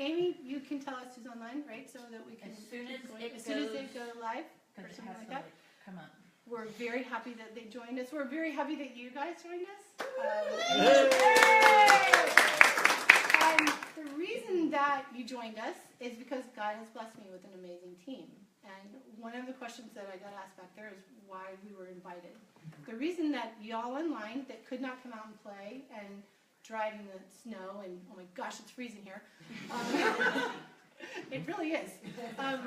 Amy, you can tell us who's online, right? So that we can As soon as they go live or because it something has like to that. come up. We're very happy that they joined us. We're very happy that you guys joined us. And the reason that you joined us is because God has blessed me with an amazing team. And one of the questions that I got asked back there is why we were invited. The reason that y'all online that could not come out and play and drive in the snow and, oh my gosh, it's freezing here. It really is. But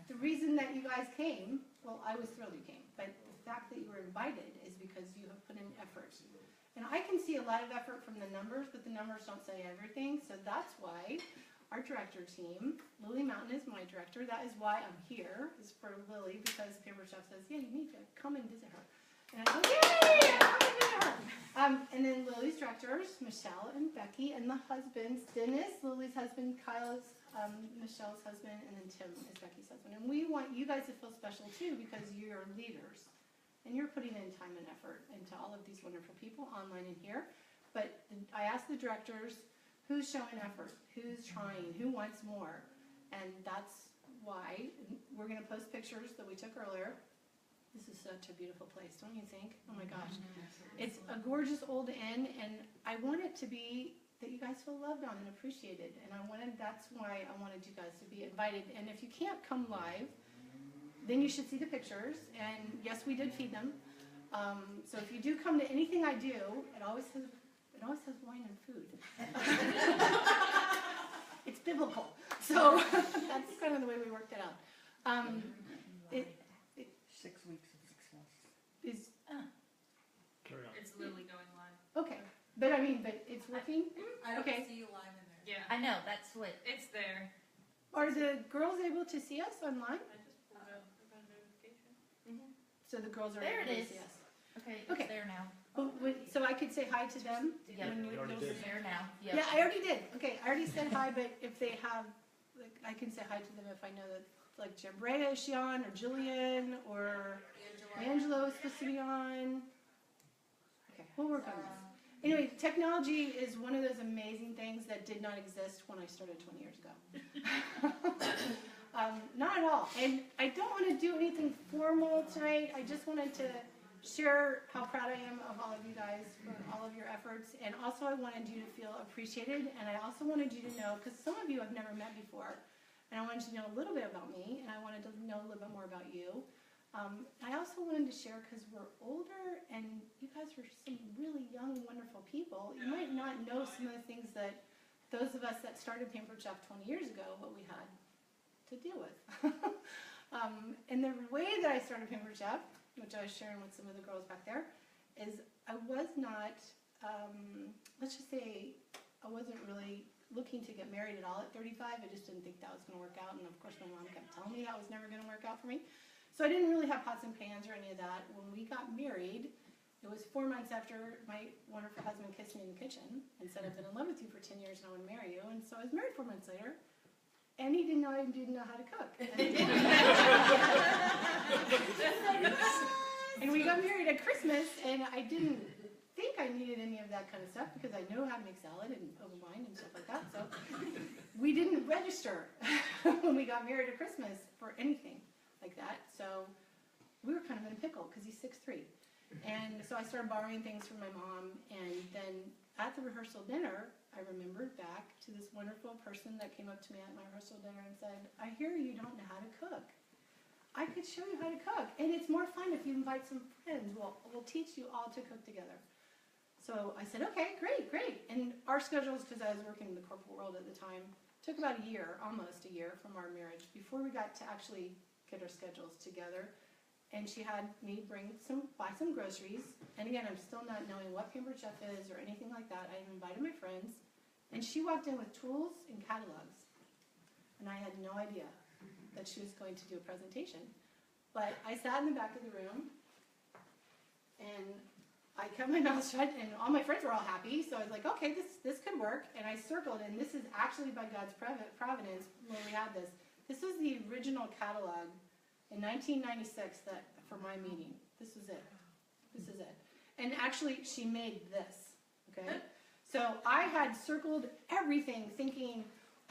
the reason that you guys came, well, I was thrilled you came, but the fact that you were invited is because you have put in effort. And I can see a lot of effort from the numbers, but the numbers don't say everything, so that's why our director team, Lily Mountain is my director, that is why I'm here, is for Lily, because Pampered Chef says, yeah, you need to come and visit her. And I go, yay, come and visit her. And then Lily's directors, Michelle and Becky, and the husbands, Dennis, Lily's husband, Kyle's, Michelle's husband, and then Tim is Becky's husband. And we want you guys to feel special too, because you're leaders. And you're putting in time and effort into all of these wonderful people online and here. But I asked the directors, who's showing effort? Who's trying? Who wants more? And that's why we're going to post pictures that we took earlier. This is such a beautiful place, don't you think? Oh my gosh. It's a gorgeous old inn, and I want it to be that you guys feel loved on and appreciated. And that's why I wanted you guys to be invited. And if you can't come live, then you should see the pictures. And yes, we did feed them. So if you do come to anything I do, it always has wine and food. It's biblical. So that's kind of the way we worked it out. 6 weeks of success. It's literally going live. Okay. But it's working? I don't Okay. see you live in there. Yeah, I know, that's what. it's there. Are the girls able to see us online? I just pulled up a notification. So the girls are There able it to is. see us. Okay, Okay. it's there now. So I could say hi to them? Yep. when You already you'll- did. It's there now. Yep. Yeah, I already did. Okay, I already said hi, but if they have, I can say hi to them if I know that, Jim Brea, is she on, or Jillian, or Angelo is supposed to be on. Okay, we'll work on this. Anyway, technology is one of those amazing things that did not exist when I started 20 years ago. Not at all. And I don't want to do anything formal tonight. I just wanted to share how proud I am of all of you guys for all of your efforts. And also I wanted you to feel appreciated. And I also wanted you to know, because some of you I've never met before, and I wanted you to know a little bit about me, and I wanted to know a little bit more about you. I also wanted to share, because we're older, and you guys are some really young, wonderful people. You might not know some of the things that those of us that started Pampered Chef 20 years ago, what we had to deal with. And the way that I started Pampered Chef, which I was sharing with some of the girls back there, is I was not, let's just say, I wasn't really looking to get married at all at 35. I just didn't think that was going to work out. And of course, my mom kept telling me that was never going to work out for me. So I didn't really have pots and pans or any of that. When we got married, it was 4 months after my wonderful husband kissed me in the kitchen and said, I've been in love with you for 10 years and I want to marry you. And so I was married 4 months later. And he didn't know I didn't know how to cook. And we got married at Christmas, and I didn't think I needed any of that kind of stuff because I know how to make salad and oven wine and stuff like that. So we didn't register when we got married at Christmas for anything like that. So we were kind of in a pickle because he's 6'3". And so I started borrowing things from my mom, and then at the rehearsal dinner, I remembered back to this wonderful person that came up to me at my rehearsal dinner and said, I hear you don't know how to cook. I could show you how to cook. And it's more fun if you invite some friends. We'll teach you all to cook together. So I said, okay, great. And our schedules, because I was working in the corporate world at the time, took about a year, almost a year from our marriage before we got to actually get our schedules together. And she had me buy some groceries. And again, I'm still not knowing what Pampered Chef is or anything like that. I invited my friends. And she walked in with tools and catalogs. And I had no idea that she was going to do a presentation. But I sat in the back of the room, and I kept my mouth shut, and all my friends were all happy. So I was like, okay, this could work. And I circled, and this is actually by God's providence when we had this. This was the original catalog in 1996 for my meeting. This is it. And actually, she made this, okay? So I had circled everything thinking,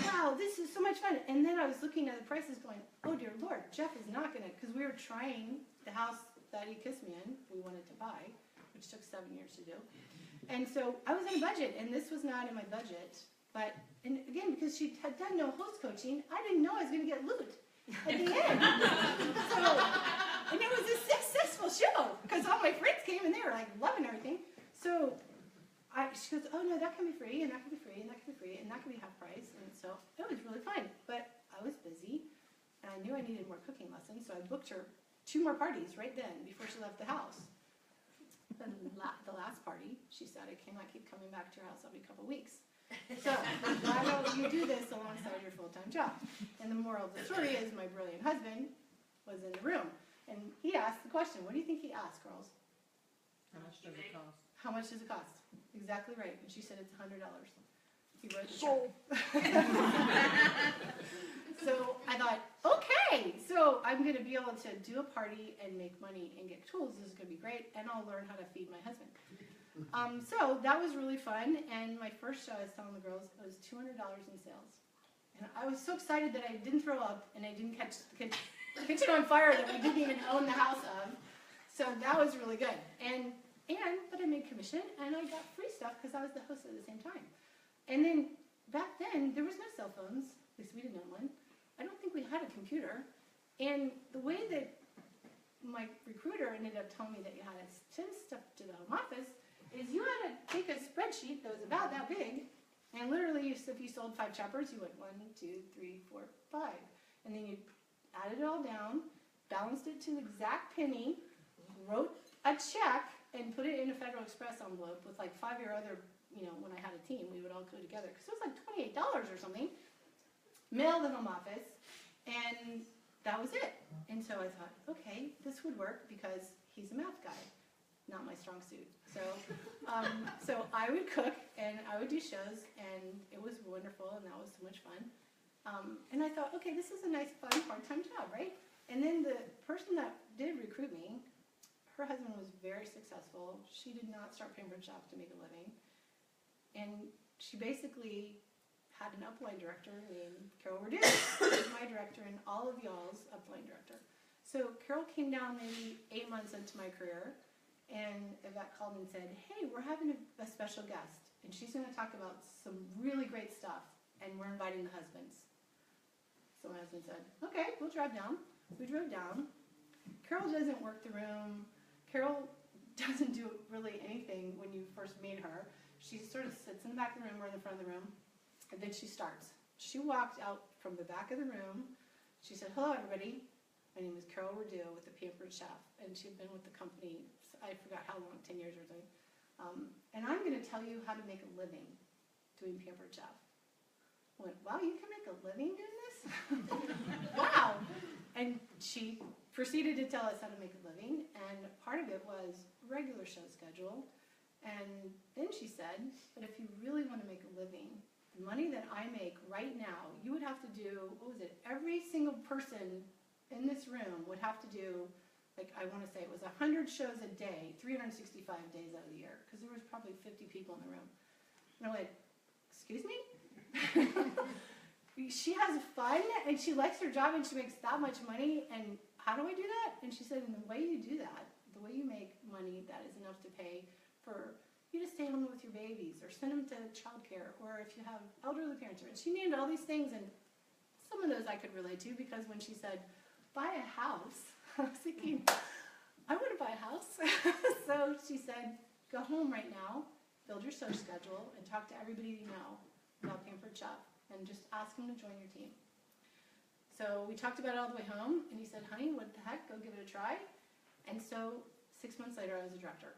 wow, this is so much fun. And then I was looking at the prices going, oh dear Lord, Jeff is not gonna, because we were trying the house that he kissed me in, we wanted to buy, which took 7 years to do. And so I was on a budget, and this was not in my budget. But, and again, because she had done no host coaching, I didn't know I was gonna get loot at the end. So, and it was a successful show, because all my friends came and they were like loving everything. So she goes, oh no, that can be free, and that can be free, and that can be free, and that can be half price. And so it was really fun. But I was busy, and I knew I needed more cooking lessons, so I booked her 2 more parties right then before she left the house. And the last party, she said, I cannot keep coming back to your house every couple weeks. So why don't you do this alongside your full-time job? And the moral of the story is my brilliant husband was in the room, and he asked the question. What do you think he asked, girls? How much does it cost? How much does it cost? Exactly right. And she said it's $100. He wrote the check. So I thought, okay, so I'm going to be able to do a party and make money and get tools. This is going to be great, and I'll learn how to feed my husband. So that was really fun, and my first show, I was telling the girls, it was $200 in sales. And I was so excited that I didn't throw up and I didn't catch the kitchen on fire that we didn't even own the house of. So that was really good. But I made commission, and I got free stuff because I was the host at the same time. And then, back then, there was no cell phones. At least we didn't own one. I don't think we had a computer. And the way that my recruiter ended up telling me that you had to send stuff to the home office is you had to take a spreadsheet that was about that big, and literally, if you sold 5 choppers, you went 1, 2, 3, 4, 5. And then you added it all down, balanced it to the exact penny, wrote a check, and put it in a Federal Express envelope with like 5 or other, when I had a team, we would all go together. Because it was like $28 or something. Mail the home office, and that was it. And so I thought, okay, this would work because he's a math guy, not my strong suit. So, so I would cook, and I would do shows, and it was wonderful, and that was so much fun. And I thought, okay, this is a nice, fun, part-time job, right? And then the person that did recruit me, her husband was very successful. She did not start Pampered Chef to make a living. And she basically had an upline director named Carol Redu, who was my director and all of y'all's upline director. So Carol came down maybe 8 months into my career, and Yvette called me and said, hey, we're having a special guest, and she's going to talk about some really great stuff, and we're inviting the husbands. So my husband said, okay, we'll drive down. We drove down. Carol doesn't work the room. Carol doesn't do really anything when you first meet her. She sort of sits in the back of the room or in the front of the room, and then she starts. She walked out from the back of the room. She said, hello, everybody. My name is Carol Redu with the Pampered Chef, and she'd been with the company, I forgot how long, 10 years or something. And I'm going to tell you how to make a living doing Pampered Chef. I went, wow, you can make a living doing this? Wow. And she proceeded to tell us how to make a living, and part of it was regular show schedule. And then she said, but if you really want to make a living, the money that I make right now, you would have to do, what was it, every single person in this room would have to do, like I want to say it was 100 shows a day, 365 days out of the year, because there was probably 50 people in the room. And I went, excuse me? She has fun, and she likes her job, and she makes that much money, and how do I do that? And she said, and the way you do that, the way you make money that is enough to pay for you to stay home with your babies, or send them to childcare, or if you have elderly parents. And she named all these things, and some of those I could relate to, because when she said, buy a house, I was thinking, I want to buy a house. So she said, go home right now, build your search schedule, and talk to everybody you know about Pampered Chef, and just ask them to join your team. So we talked about it all the way home, and he said, honey, what the heck, go give it a try. And so 6 months later, I was a director,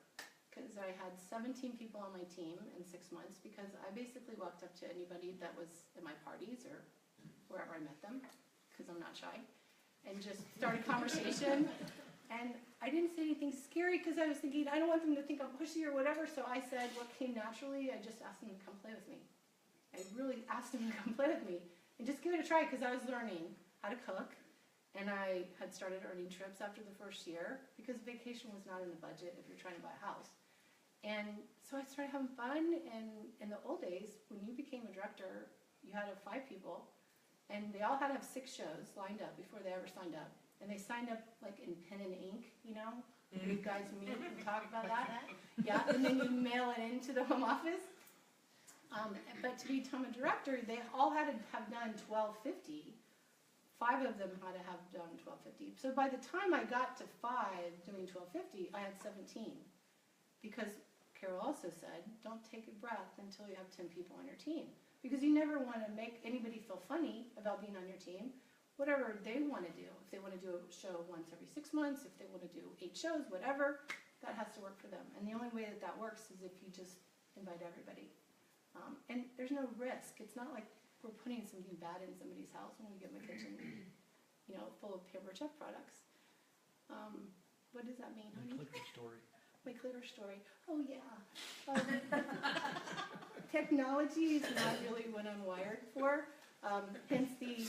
because I had 17 people on my team in 6 months, because I basically walked up to anybody that was at my parties or wherever I met them, because I'm not shy, and just started conversation. And I didn't say anything scary, because I was thinking, I don't want them to think I'm pushy or whatever, so I said what came naturally. I just asked them to come play with me. I really asked them to come play with me and just give it a try, because I was learning how to cook, and I had started earning trips after the first year, because vacation was not in the budget if you're trying to buy a house. And so I started having fun, and in the old days, when you became a director, you had to have 5 people, and they all had to have 6 shows lined up before they ever signed up. And they signed up like in pen and ink, you know? You guys meet and talk about that. Yeah, and then you mail it into the home office. But to become a director, they all had to have done 1250. 5 of them had to have done 1250. So by the time I got to 5 doing 1250, I had 17. Because Carol also said, don't take a breath until you have 10 people on your team. Because you never want to make anybody feel funny about being on your team. Whatever they want to do. If they want to do a show once every 6 months, if they want to do 8 shows, whatever, that has to work for them. And the only way that that works is if you just invite everybody. And there's no risk. It's not like we're putting something bad in somebody's house when we get in the kitchen, you know, full of paper chef products. What does that mean, honey? My Clicker story. My Clicker story. Oh, yeah. Technology is not really what I'm wired for. Hence the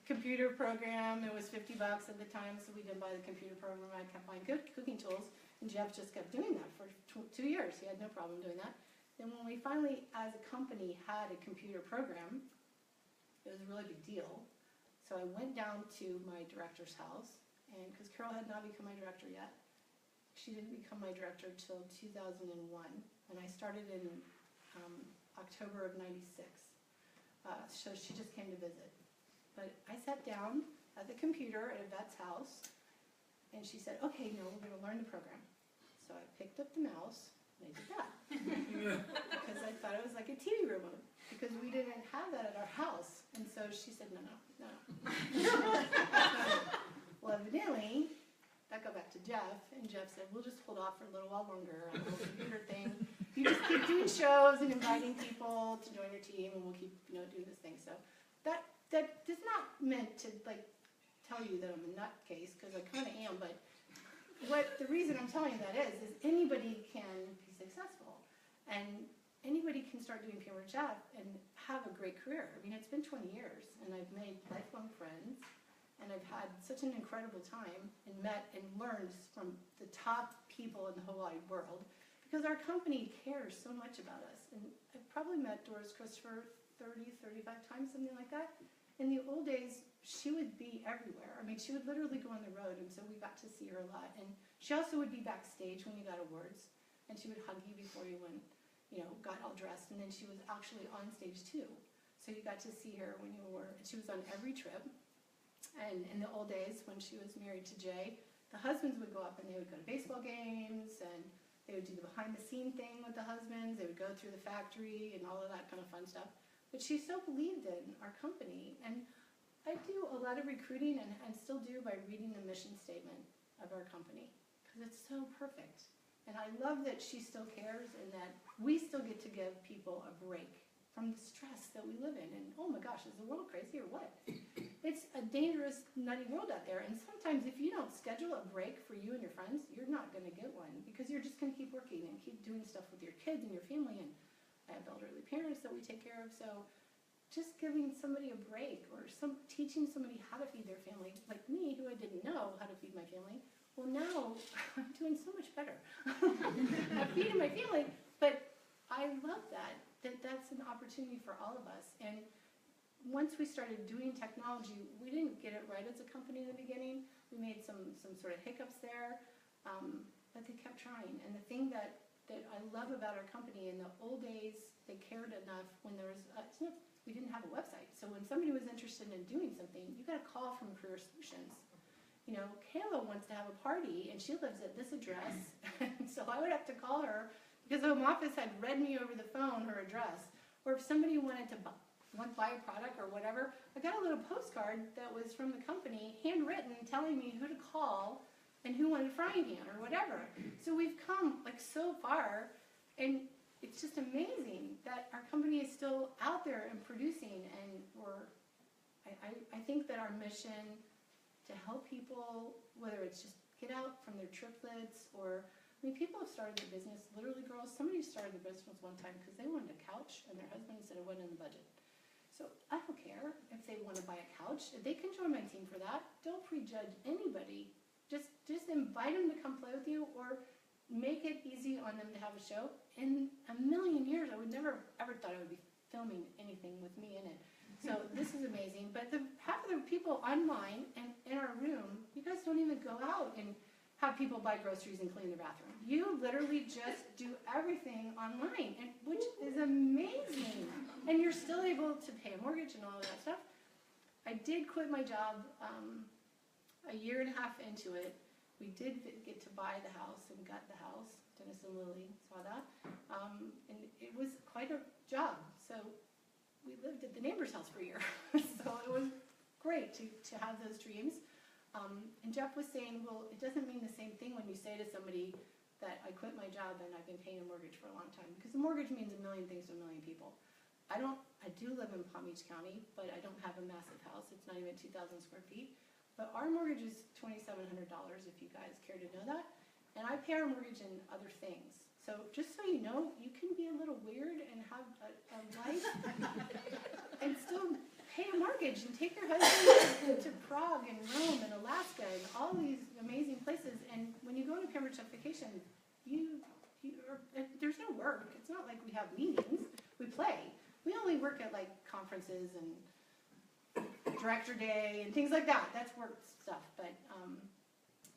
computer program. It was $50 at the time, so we didn't buy the computer program. I kept buying cooking tools, and Jeff just kept doing that for 2 years. He had no problem doing that. Then when we finally, as a company, had a computer program, it was a really big deal. So I went down to my director's house, and because Carol had not become my director yet, she didn't become my director until 2001, and I started in October of '96. So she just came to visit. But I sat down at the computer at Yvette's house, and she said, okay, no, we're going to learn the program. So I picked up the mouse, and I did that. Because I thought it was like a TV remote, because we didn't have that at our house. And so she said, no. Well, evidently, that got back to Jeff, and Jeff said, we'll just hold off for a little while longer on the whole computer thing. You just keep doing shows and inviting people to join your team, and we'll keep, doing this thing. So that is not meant to, tell you that I'm a nutcase, because I kind of am, but the reason I'm telling you that is anybody can be successful, and anybody can start doing Pure Chef and have a great career. I mean, it's been 20 years, and I've made lifelong friends, and I've had such an incredible time and met and learned from the top people in the whole wide world, because our company cares so much about us. And I've probably met Doris Christopher 30, 35 times, something like that. In the old days, she would be everywhere. I mean, she would literally go on the road, and so we got to see her a lot. And she also would be backstage when you got awards, and she would hug you before you went, got all dressed. And then she was actually on stage too. So you got to see her when you were, she was on every trip. And in the old days, when she was married to Jay, the husbands would go up and they would go to baseball games, and they would do the behind-the-scene thing with the husbands. They would go through the factory and all of that kind of fun stuff. But she so believed in our company. And I do a lot of recruiting, and still do, by reading the mission statement of our company, because it's so perfect. And I love that she still cares, and that we still get to give people a break from the stress that we live in. And oh my gosh, is the world crazy or what? It's a dangerous, nutty world out there. And sometimes if you don't schedule a break for you and your friends, you're not going to get one, because you're just going to keep working and keep doing stuff with your kids and your family. And I have elderly parents that we take care of, so just giving somebody a break, or teaching somebody how to feed their family, like me, who I didn't know how to feed my family. Well, now I'm doing so much better at feeding my family. But I love that's an opportunity for all of us. And once we started doing technology, we didn't get it right as a company in the beginning. We made some sort of hiccups there, but they kept trying. And the thing that I love about our company, in the old days, they cared enough when there was, we didn't have a website. So when somebody was interested in doing something, you got a call from Career Solutions. Kayla wants to have a party, and she lives at this address. So I would have to call her, because the home office had read me over the phone her address. Or if somebody wanted to buy a product or whatever, I got a little postcard that was from the company, handwritten, telling me who to call and who wanted frying pan or whatever. So we've come so far, and it's just amazing that our company is still out there and producing. And I think that our mission to help people, whether it's just get out from their triplets, or people have started their business, literally, girls, somebody started their business one time because they wanted a couch, and their husband said it wasn't in the budget. So I don't care if they want to buy a couch. They can join my team for that. Don't prejudge anybody. Just invite them to come play with you, or make it easy on them to have a show. In a million years, I would never ever thought I would be filming anything with me in it. So this is amazing. But half of the people online and in our room, you guys don't even go out and have people buy groceries and clean their bathroom. You literally just do everything online, and which is amazing. And you're still able to pay a mortgage and all of that stuff. I did quit my job a year and a half into it. We did get to buy the house, and we got the house. Dennis and Lily saw that. And it was quite a job. So we lived at the neighbor's house for a year. So it was great to have those dreams. And Jeff was saying, well, it doesn't mean the same thing when you say to somebody that I quit my job and I've been paying a mortgage for a long time. Because a mortgage means a million things to a million people. I do live in Palm Beach County, but I don't have a massive house. It's not even 2,000 square feet. But our mortgage is $2,700, if you guys care to know that. And I pay our mortgage in other things. So just so you know, you can be a little weird and have a life and still pay a mortgage and take your husband to Prague and Rome and Alaska and all these amazing places. And when you go on a Pampered Chef vacation, there's no work. It's not like we have meetings. We play. We only work at like conferences and director day and things like that. That's work stuff. But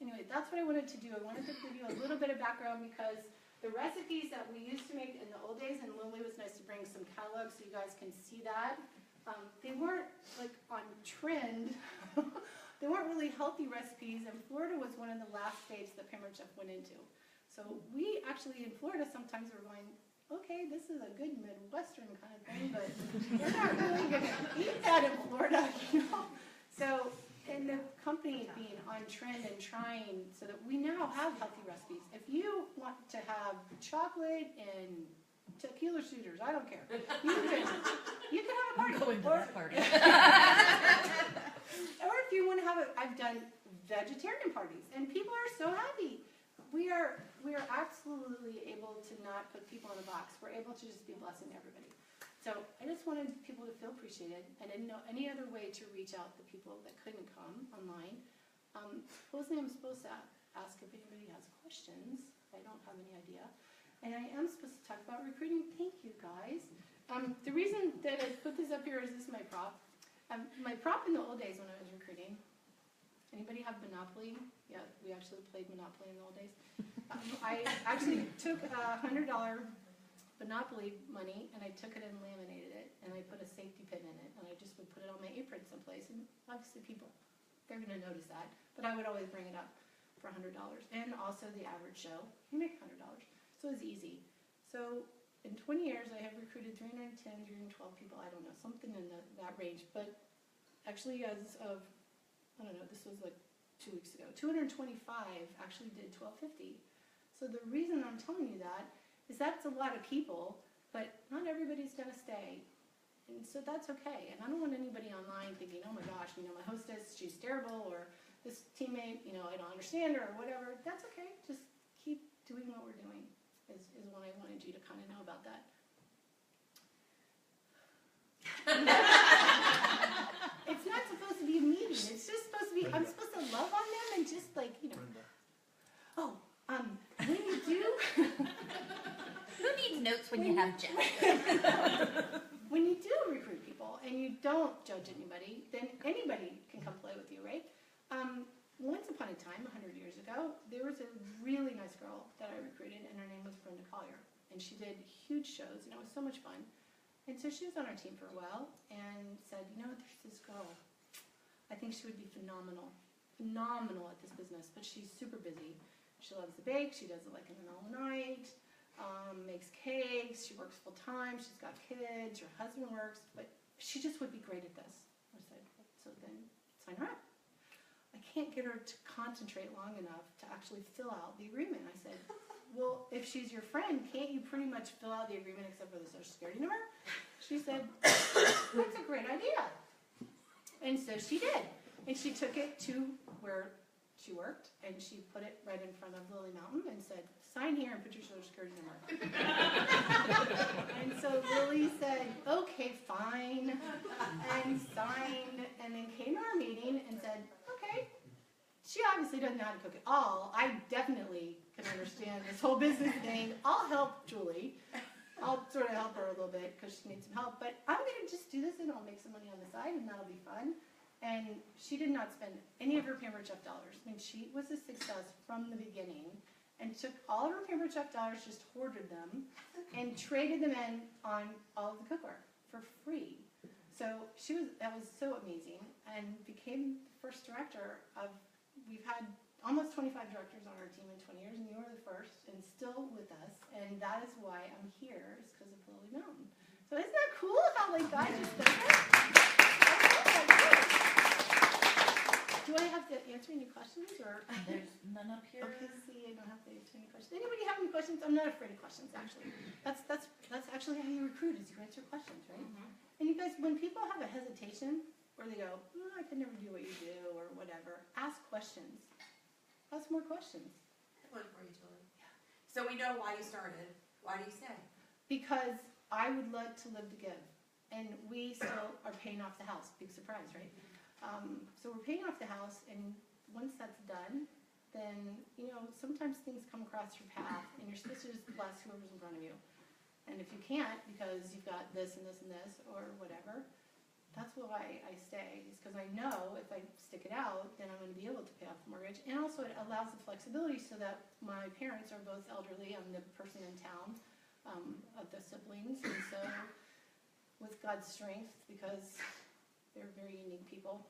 anyway, that's what I wanted to do. I wanted to give you a little bit of background because the recipes that we used to make in the old days, and Lily was nice to bring some catalogs so you guys can see that. They weren't like on trend. They weren't really healthy recipes, and Florida was one of the last states that Pampered Chef went into. So we actually in Florida sometimes were going, okay, this is a good Midwestern kind of thing, but we're not really going to eat that in Florida, you know? So, and the company being on trend and trying so that we now have healthy recipes. If you want to have chocolate and tequila shooters, I don't care. You can have a party. Going to that party. Or if you want to have I've done vegetarian parties, and people are so happy. We are absolutely able to not put people in a box. We're able to just be a blessing to everybody. So I just wanted people to feel appreciated. I didn't know any other way to reach out to people that couldn't come online. Supposedly I'm supposed to ask if anybody has questions. I don't have any idea. And I am supposed to talk about recruiting. Thank you, guys. The reason that I put this up here is this is my prop. My prop in the old days when I was recruiting. Anybody have Monopoly? Yeah, we actually played Monopoly in the old days. I actually took $100 Monopoly money and I took it and laminated it, and I put a safety pin in it, and I just would put it on my apron someplace, and obviously people, they're going to notice that, but I would always bring it up for $100. And also the average show, you make $100. So it was easy. So in 20 years, I have recruited 310, 312 people, I don't know, something in that range, but actually as of, I don't know, this was like 2 weeks ago, 225 actually did 1250. So the reason I'm telling you that is that's a lot of people, but not everybody's going to stay. And so that's okay. And I don't want anybody online thinking, oh my gosh, you know, my hostess, she's terrible, or this teammate, you know, I don't understand her, or whatever. That's okay. Just keep doing what we're doing is what I wanted you to kind of know about that. It's not supposed to be a meeting. It's just supposed to be, I'm supposed to love on them and just like, you know. Oh, when you do... Who needs notes when you have Jeff? When you do recruit people and you don't judge anybody, then anybody can come play with you, right? Once upon a time, 100 years ago, there was a really nice girl that I recruited, and her name was Brenda Collier. And she did huge shows, and it was so much fun. And so she was on our team for a while and said, you know, there's this girl. I think she would be phenomenal at this business, but she's super busy. She loves to bake. She does it like in the middle of the night. Makes cakes, she works full time, she's got kids, her husband works, but she just would be great at this. I said, so then sign her up. I can't get her to concentrate long enough to actually fill out the agreement. I said, well, if she's your friend, can't you pretty much fill out the agreement except for the social security number? She said, that's a great idea. And so she did. And she took it to where she worked, and she put it right in front of Lily Mountain and said, sign here and put your social security number. And so Lily said, okay, fine, and signed, and then came to our meeting and said, okay, she obviously doesn't know how to cook at all. I definitely can understand this whole business thing. I'll help Julie. I'll sort of help her a little bit because she needs some help, but I'm gonna just do this and I'll make some money on the side and that'll be fun. And she did not spend any of her Pampered Chef dollars. I mean, she was a success from the beginning and took all of her Pampered Chef dollars, just hoarded them, and traded them in on all of the cookware for free. So that was so amazing, and became the first director of, we've had almost 25 directors on our team in 20 years, and you were the first, and still with us, and that is why I'm here, is because of Lily Mountain. So isn't that cool how like God just does that? Do I have to answer any questions, or? There's none up here. Okay, see, I don't have to answer any questions. Anybody have any questions? I'm not afraid of questions, actually. That's actually how you recruit, is you answer questions, right? And you guys, when people have a hesitation, or they go, oh, I could never do what you do, or whatever, ask questions. Ask more questions. One for you, Julie. So we know why you started. Why do you stay? Because I would love to live to give. And we still are paying off the house. Big surprise, right? So we're paying off the house, and once that's done, then, you know, sometimes things come across your path, and you're supposed to just bless whoever's in front of you. And if you can't, because you've got this and this and this, or whatever, that's why I stay, is because I know if I stick it out, then I'm going to be able to pay off the mortgage. And also it allows the flexibility so that my parents are both elderly. I'm the person in town of the siblings. And so with God's strength, because they're very unique people,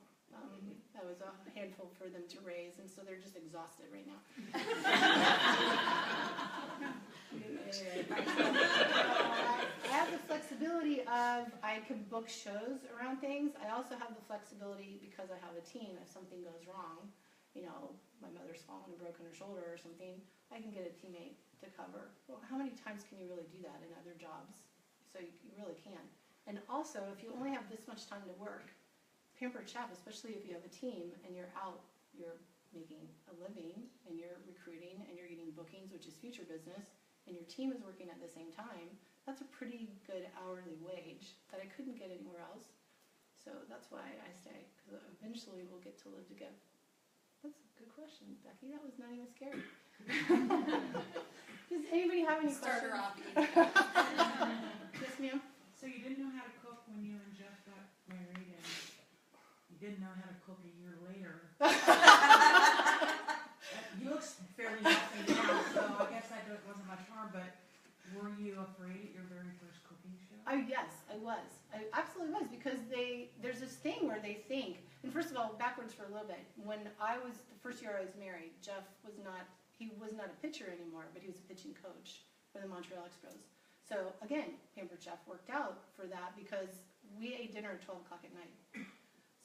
that was a handful for them to raise. And so they're just exhausted right now. I have the flexibility of, I can book shows around things. I also have the flexibility, because I have a team, if something goes wrong, you know, my mother's fallen and broken her shoulder or something, I can get a teammate to cover. Well, how many times can you really do that in other jobs? So you really can. And also, if you only have this much time to work, Pampered Chef, especially if you have a team and you're out, you're making a living and you're recruiting and you're getting bookings, which is future business, and your team is working at the same time, that's a pretty good hourly wage that I couldn't get anywhere else. So that's why I stay, because eventually we'll get to live to give. That's a good question, Becky. That was not even scary. Does anybody have any Starter questions? off. Yes, ma'am. So you didn't know how to cook when you and Jeff got married, and you didn't know how to cook a year later. He looks fairly healthy now, so I guess that wasn't much harm, but were you afraid at your very first cooking show? Yes, I was. I absolutely was, because there's this thing where they think, and first of all, backwards for a little bit, when the first year I was married, Jeff was not a pitcher anymore, but he was a pitching coach for the Montreal Expos. So again, Pampered Chef worked out for that, because we ate dinner at 12 o'clock at night.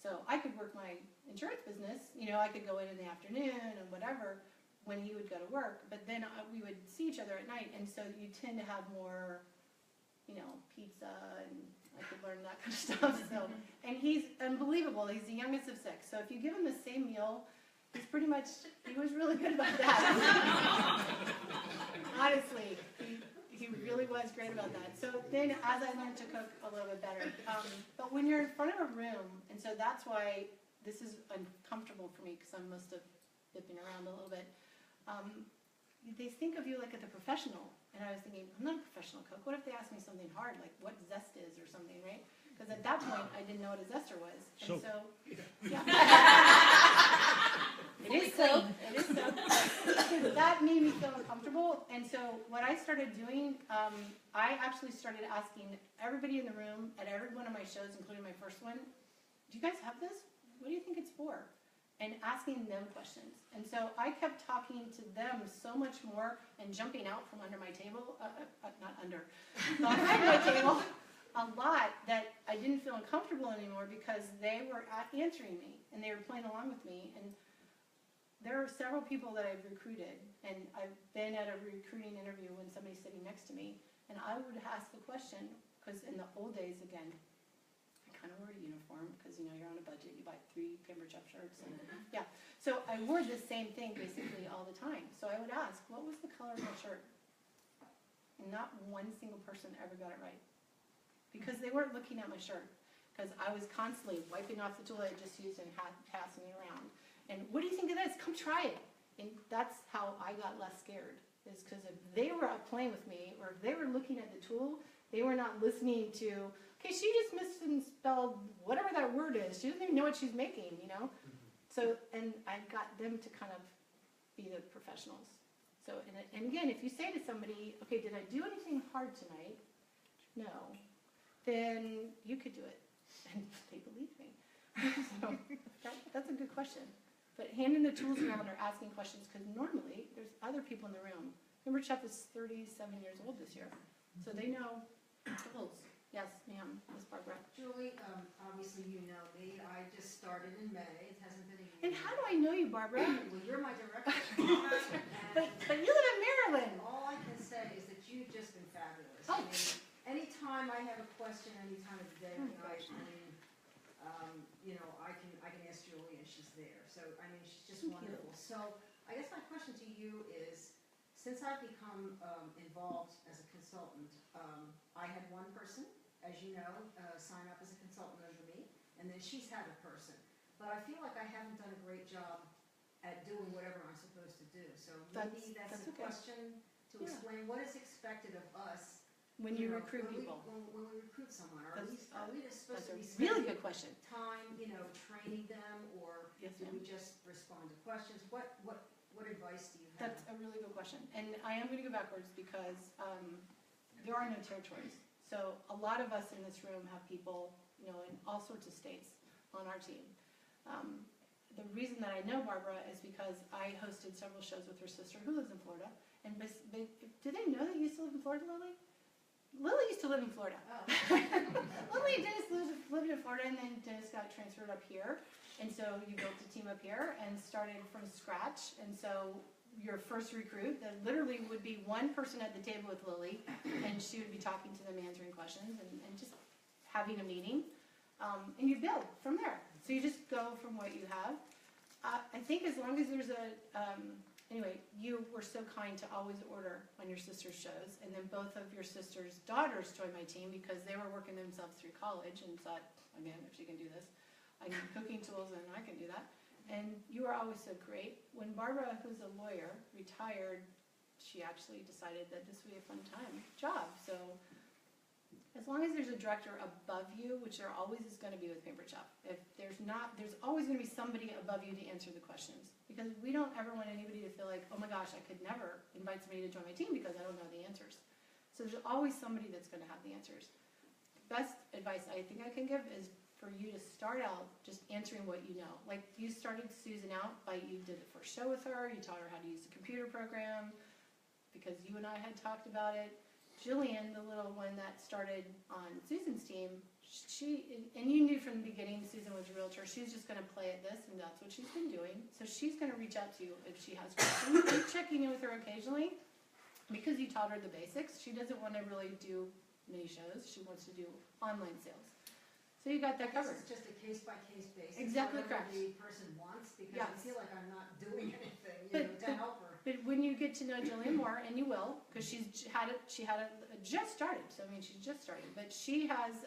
So I could work my insurance business, you know, I could go in the afternoon and whatever when he would go to work, but then we would see each other at night, and so you tend to have more, you know, pizza, and I could learn that kind of stuff. So, and he's unbelievable. He's the youngest of 6. So if you give him the same meal, he was really good about that. Honestly, he really was great about that. So then as I learned to cook a little bit better, but when you're in front of a room, and so that's why this is uncomfortable for me, because I'm most of dipping around a little bit. They think of you like as a professional, and I was thinking, I'm not a professional cook. What if they ask me something hard, like what zest is or something, right? Because at that point, I didn't know what a zester was. And so yeah. It is so. It is so. That made me feel uncomfortable, and so what I started doing, I actually started asking everybody in the room at every one of my shows, including my first one, do you guys have this? What do you think it's for? And asking them questions. And so I kept talking to them so much more and jumping out from under my table, behind my table a lot, that I didn't feel uncomfortable anymore, because they were answering me and they were playing along with me. And there are several people that I've recruited, and I've been at a recruiting interview when somebody's sitting next to me, and I would ask the question, because in the old days, again, I kind of wore a uniform, because you know you're on a budget, you buy 3 Pampered Chef shirts, and yeah. So I wore the same thing basically all the time. So I would ask, what was the color of my shirt? And not one single person ever got it right, because they weren't looking at my shirt, because I was constantly wiping off the tool I just used and passing it around. And what do you think of this? Come try it. And that's how I got less scared, is because if they were playing with me, or if they were looking at the tool They were not listening to, okay, she just misspelled whatever that word is. She doesn't even know what she's making, you know? So, and I got them to kind of be the professionals. So, and again, if you say to somebody, okay, did I do anything hard tonight? No. Then you could do it. And they believe me. So that's a good question. But handing the tools around or asking questions, because normally there's other people in the room. Remember, Chuck is 37 years old this year. So they know the tools. Yes, ma'am, Miss Barbara. Julie, obviously you know me. I just started in May. It hasn't been a year. And how do I know you, Barbara? Well, you're my director. But you live in Maryland. All I can say is that you've just been fabulous. Oh. I mean, anytime I have a question, any time of the day or night, I mean, you know, I can ask Julie and she's there. So, I mean, she's just Thank you. wonderful. So, I guess my question to you is, since I've become involved as a consultant, I had one person, as you know, sign up as a consultant under me, and then she's had a person. But I feel like I haven't done a great job at doing whatever I'm supposed to do. So maybe that's a okay. question to Yeah. explain what is expected of us When you know, recruit when we- people. When we recruit someone, are That's- we just supposed That's to a be really spending good question. time, you know, training them, or Yes, do ma'am. we just respond to questions? What advice do you have? That's a really good question. And I am going to go backwards because there are no territories. So a lot of us in this room have people, you know, in all sorts of states on our team. The reason that I know Barbara is because I hosted several shows with her sister who lives in Florida. And do they know that you used to live in Florida, Lily? Lily used to live in Florida. Oh. Lily and Dennis lived in Florida, and then Dennis got transferred up here. And so you built a team up here and started from scratch. And so your first recruit, that literally would be one person at the table with Lily, and she would be talking to them, answering questions, and just having a meeting. And you build from there. So you just go from what you have. I think as long as there's anyway, you were so kind to always order on your sister's shows, and then both of your sister's daughters joined my team because they were working themselves through college and thought, again, if she can do this, I need cooking tools and I can do that. And you were always so great. When Barbara, who's a lawyer, retired, she actually decided that this would be a fun job. So as long as there's a director above you, which there always is going to be with Paper Chop, if there's not, there's always going to be somebody above you to answer the questions. Because we don't ever want anybody to feel like, oh my gosh, I could never invite somebody to join my team because I don't know the answers. So there's always somebody that's going to have the answers. Best advice I think I can give is for you to start out just answering what you know. Like you started Susan out by, you did the first show with her, you taught her how to use the computer program because you and I had talked about it. Jillian, the little one that started on Susan's team, and you knew from the beginning Susan was a realtor, she's just going to play at this, and that's what she's been doing. So she's going to reach out to you if she has questions. You're checking in with her occasionally because you taught her the basics. She doesn't want to really do mini shows. She wants to do online sales. So you got that covered. It's just a case-by-case basis. Exactly whatever correct. the person wants, because I Yes. feel like I'm not doing anything, But- to help her. But when you get to know Jillian more, and you will, because she just started. So I mean, she's just started. But she has,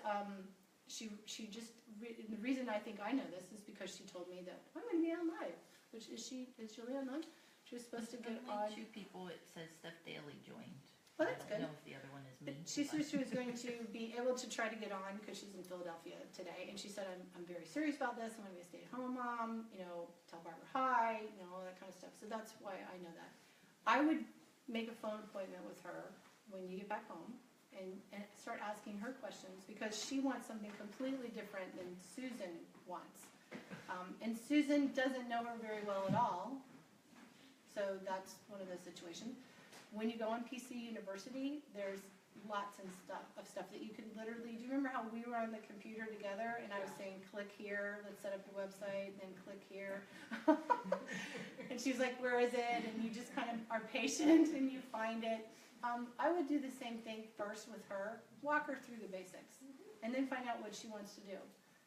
the reason I think I know this is because she told me that I'm going to be on live. Which is Jillian on? She was supposed to get on. Only 2 people, it says Steph Daly joined. Well, that's I good. don't know if the other one is me. But she said she was going to be able to try to get on because she's in Philadelphia today, and she said, I'm very serious about this. I'm going to be a stay-at-home mom. You know, tell Barbara hi. You know, all that kind of stuff. So that's why I know that. I would make a phone appointment with her when you get back home and start asking her questions because she wants something completely different than Susan wants. And Susan doesn't know her very well at all. So that's one of those situations. When you go on PC University, there's lots of stuff that you can literally, do you remember how we were on the computer together and I was saying, click here, let's set up your website, then click here. And she's like, where is it? And you just kind of are patient and you find it. I would do the same thing first with her, walk her through the basics, and then find out what she wants to do.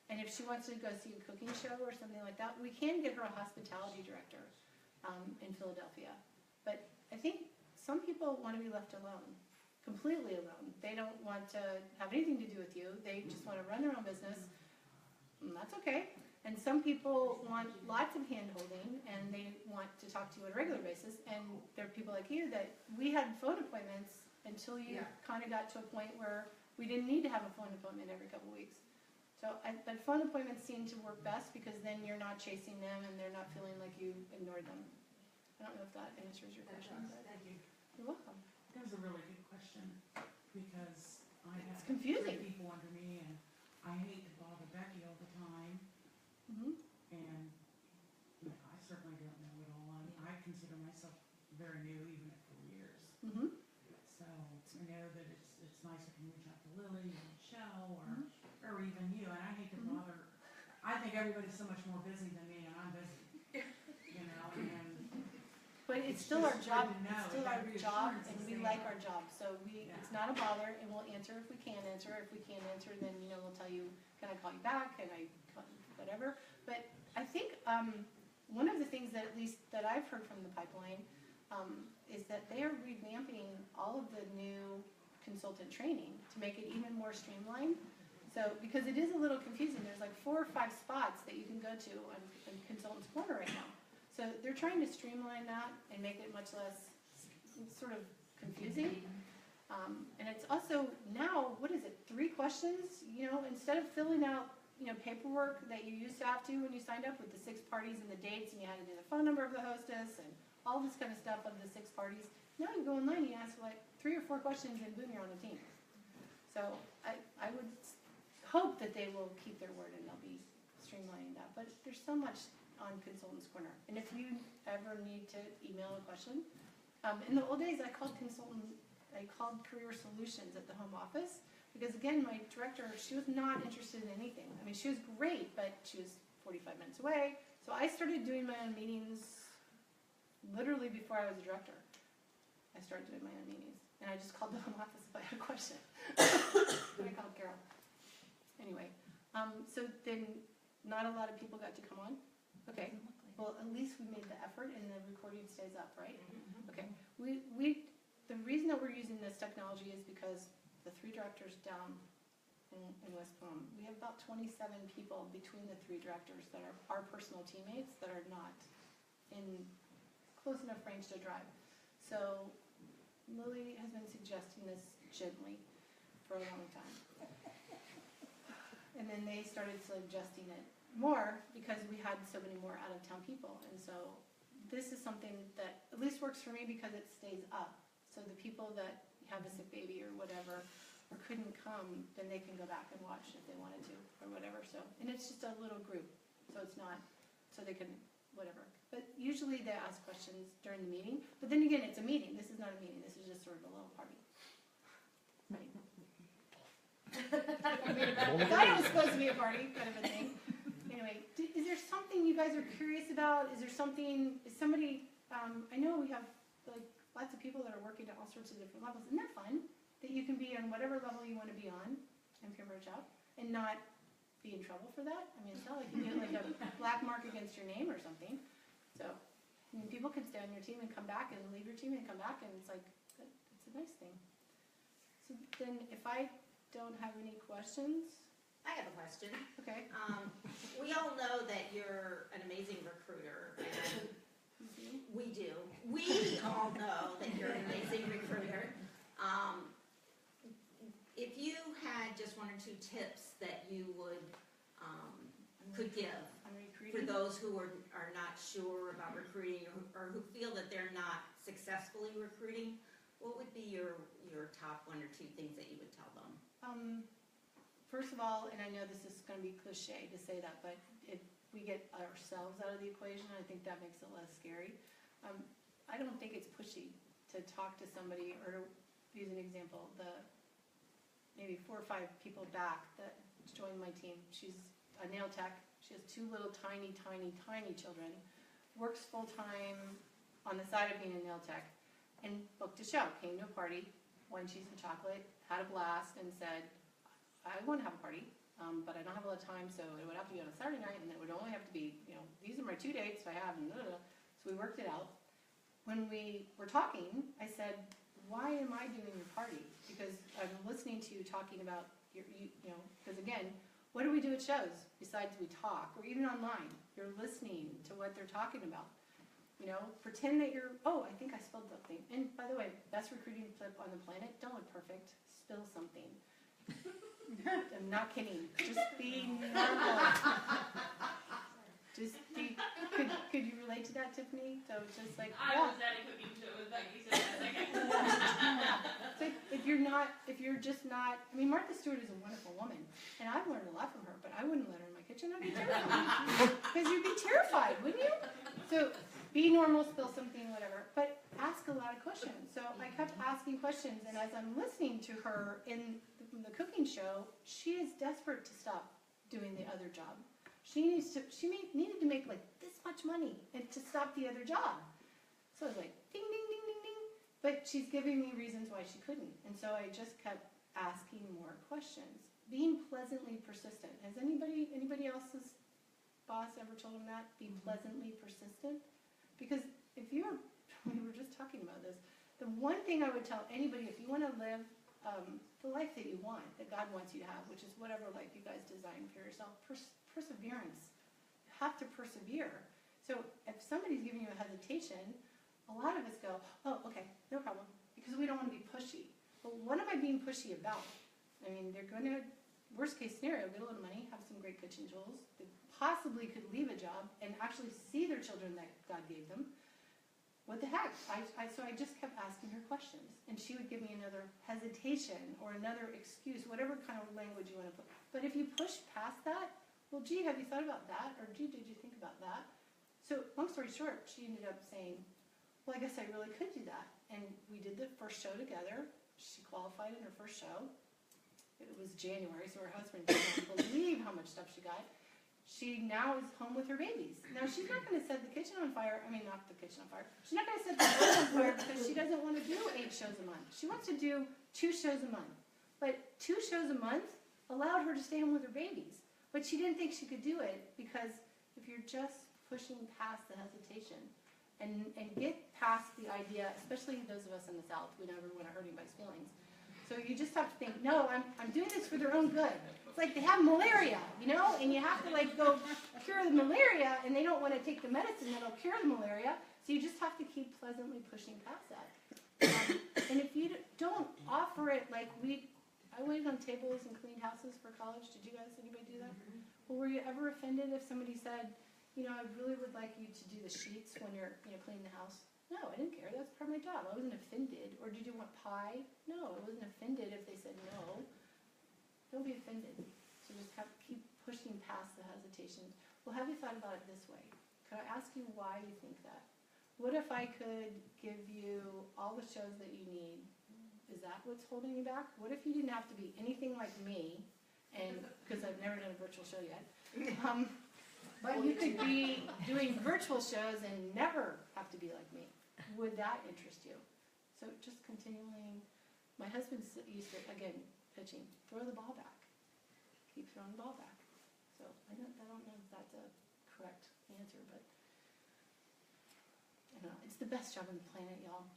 And if she wants to go see a cooking show or something like that, we can get her a hospitality director in Philadelphia. But I think some people want to be left alone, completely alone. They don't want to have anything to do with you. They just want to run their own business. And that's okay. And some people want lots of hand-holding, and they want to talk to you on a regular basis. And there are people like you that we had phone appointments until you Yeah. kind of got to a point where We didn't need to have a phone appointment every couple weeks. But phone appointments seem to work best because then you're not chasing them and they're not feeling like you ignored them. I don't know if that answers your That question, does, but thank you. you're welcome. That was a really good question, because I It's have confusing. 3 people under me, and I hate to bother Becky all the time, Mhm. and you know, I certainly don't know it all, and I consider myself very new, even at 4 years. Mhm. So I know that it's nice if you reach out to Lily or Michelle Mhm. or even you, and I hate to Mhm. bother, I think everybody's so much more busy than me, and I'm busy, you know, and But it's It's still our just job, good to know, it's still that our job, reassurance and is we there. like our job, so it's Yeah. not a bother, and we'll answer if we can answer. If we can't answer, then, we'll tell you, can I call you back, can I, whatever. But I think, one of the things that, at least, that I've heard from the pipeline, is that they are revamping all of the new consultant training to make it even more streamlined. So, because it is a little confusing, there's like 4 or 5 spots that you can go to on Consultant's Corner right now. So they're trying to streamline that and make it much less sort of confusing. And it's also now, what is it, 3 questions? Instead of filling out, paperwork that you used to have to when you signed up with the 6 parties and the dates, and you had to do the phone number of the hostess and all this kind of stuff of the 6 parties. Now you go online, you ask like 3 or 4 questions, and boom, you're on a team. So I would hope that they will keep their word and they'll be streamlining that. But there's so much on Consultant's Corner. And if you ever need to email a question, in the old days I called Career Solutions at the home office, because again, my director, she was not interested in anything. I mean, she was great, but she was 45 minutes away. So I started doing my own meetings literally before I was a director. I started doing my own meetings. And I just called the home office if I had a question. I called Carol. Anyway, so then not a lot of people got to come on? Okay, well, at least we made the effort and the recording stays up, right? Okay, the reason that we're using this technology is because the 3 directors down in West Palm, we have about 27 people between the 3 directors that are our personal teammates that are not in close enough range to drive. So Lily has been suggesting this gently for a long time. And then they started suggesting it more because we had so many more out-of-town people. And so this is something that at least works for me because it stays up. So the people that have a sick baby or whatever, or couldn't come, then they can go back and watch if they wanted to, or whatever. So, and it's just a little group, so it's not, so they can, whatever. But usually they ask questions during the meeting. But then again, it's a meeting. This is not a meeting. This is just sort of a little party. Right. I thought it was supposed to be a party, kind of a thing. Anyway, is there something you guys are curious about? Is somebody, I know we have like lots of people that are working at all sorts of different levels. Isn't that fun? That you can be on whatever level you want to be on in Pembroke Chop and not be in trouble for that. I mean, it's not like you get like a black mark against your name or something. So, people can stay on your team and come back and leave your team and come back, and it's like, it's a nice thing. So then if I don't have any questions, I have a question. okay. We all know that you're an amazing recruiter, and we do. We all know that you're an amazing recruiter. If you had just 1 or 2 tips that you could give I'm for recruiting. those who are not sure about recruiting or who feel that they're not successfully recruiting, what would be your top 1 or 2 things that you would tell them? First of all, and I know this is going to be cliche to say that, but if we get ourselves out of the equation, I think that makes it less scary. I don't think it's pushy to talk to somebody, or to use an example, the maybe 4 or 5 people back that joined my team. She's a nail tech. She has 2 little tiny children, works full-time on the side of being a nail tech, and booked a show, came to a party, won cheese and chocolate, had a blast, and said, I want to have a party, but I don't have a lot of time, so it would have to be on a Saturday night, and it would only have to be, these are my 2 dates I have, and blah, blah, blah. So we worked it out. When we were talking, I said, why am I doing your party? Because I'm listening to you talking about because again, what do we do at shows besides we talk, or even online? You're listening to what they're talking about. Pretend that I think I spilled something. And by the way, best recruiting tip on the planet, don't look perfect, spill something. I'm not kidding. Just be normal. Just be. Could you relate to that, Tiffany? So it's just like, I yeah. was at a cooking show with Becky, so that's okay. So if you're just not, I mean, Martha Stewart is a wonderful woman, and I've learned a lot from her, but I wouldn't let her in my kitchen. I'd be terrified. Because you'd be terrified, wouldn't you? So be normal, spill something, whatever, but ask a lot of questions. So I kept asking questions, and as I'm listening to her in the cooking show, she is desperate to stop doing the other job. She needed to make like this much money and to stop the other job. So I was like, ding, ding, ding, ding, ding. But she's giving me reasons why she couldn't. And so I just kept asking more questions. Being pleasantly persistent. Has anybody else's boss ever told them that? Be pleasantly persistent? Because if you're, we were just talking about this, the one thing I would tell anybody, if you want to live the life that you want, that God wants you to have, which is whatever life you guys design for yourself, perseverance. You have to persevere. So if somebody's giving you a hesitation, a lot of us go, oh, okay, no problem, because we don't want to be pushy. But what am I being pushy about? I mean, they're going to, worst case scenario, get a little money, have some great kitchen tools, they possibly could leave a job and actually see their children that God gave them. What the heck? So I just kept asking her questions, and she would give me another hesitation or another excuse, whatever kind of language you want to put. But if you push past that, well, gee, have you thought about that? Or gee, did you think about that? So long story short, she ended up saying, well, I guess I really could do that. And we did the first show together. She qualified in her first show. It was January, so her husband didn't believe how much stuff she got. She now is home with her babies. Now, she's not going to set the kitchen on fire. I mean, not the kitchen on fire. She's not going to set the house on fire because she doesn't want to do 8 shows a month. She wants to do 2 shows a month. But 2 shows a month allowed her to stay home with her babies. But she didn't think she could do it because if you're just pushing past the hesitation and get past the idea, especially those of us in the South, we never want to hurt anybody's feelings. So you just have to think, no, I'm doing this for their own good. It's like they have malaria, you know, and you have to like go cure the malaria, and they don't want to take the medicine that'll cure the malaria. So you just have to keep pleasantly pushing past that. And if you don't offer it like I waited on tables and cleaned houses for college. Did you guys, anybody do that? Well, were you ever offended if somebody said, you know, I really would like you to do the sheets when you're, cleaning the house? No, I didn't care. That's part of my job. I wasn't offended. Or did you want pie? No, I wasn't offended if they said no. Don't be offended. So just keep pushing past the hesitation. Well, have you thought about it this way? Could I ask you why you think that? What if I could give you all the shows that you need? Is that what's holding you back? What if you didn't have to be anything like me? And because I've never done a virtual show yet. But you could be doing virtual shows and never have to be like me. Would that interest you? So just continuing. My husband used to, again, pitching, throw the ball back. Keep throwing the ball back. So I don't know if that's a correct answer, but I don't know. It's the best job on the planet, y'all.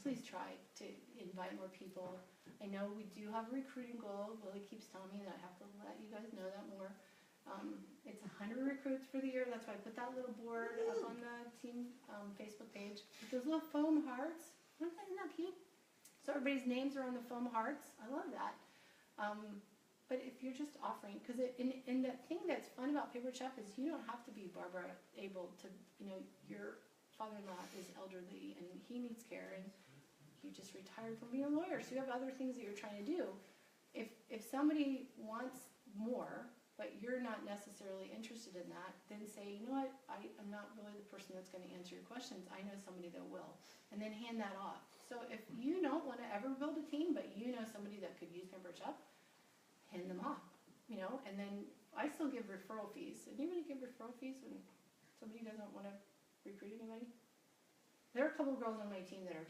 Please try to invite more people. I know we do have a recruiting goal. Willie keeps telling me that I have to let you guys know that more. It's 100 recruits for the year. That's why I put that little board up on the team Facebook page. With those little foam hearts. Isn't that cute? So everybody's names are on the foam hearts. I love that. But if you're just offering, because and the thing that's fun about Paper Chef is you don't have to be Barbara able to, your father-in-law is elderly and he needs care and you just retired from being a lawyer, so you have other things that you're trying to do. If somebody wants more, but you're not necessarily interested in that, then say, you know what, I'm not really the person that's going to answer your questions. I know somebody that will. And then hand that off. So if you don't want to ever build a team, but you know somebody that could use Pamper Chef, hand them off. And then I still give referral fees. Anybody give referral fees when somebody doesn't want to recruit anybody? There are a couple of girls on my team that are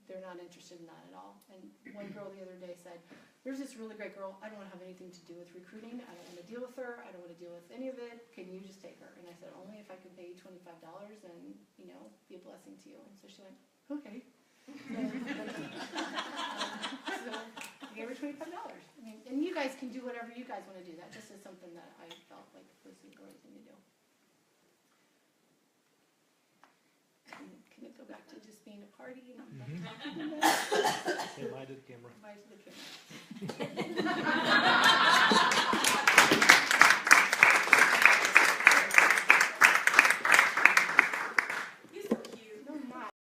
they're not interested in that at all. And one girl the other day said, there's this really great girl, I don't want to have anything to do with recruiting, I don't want to deal with her, I don't want to deal with any of it, can you just take her? And I said, only if I could pay you $25 and, be a blessing to you. And so she went, okay. So I gave her $25. And you guys can do whatever you guys want to do. That just is something that I felt like was the right thing to do. Can it go back to just being a party? Say bye to the camera. Bye to the camera.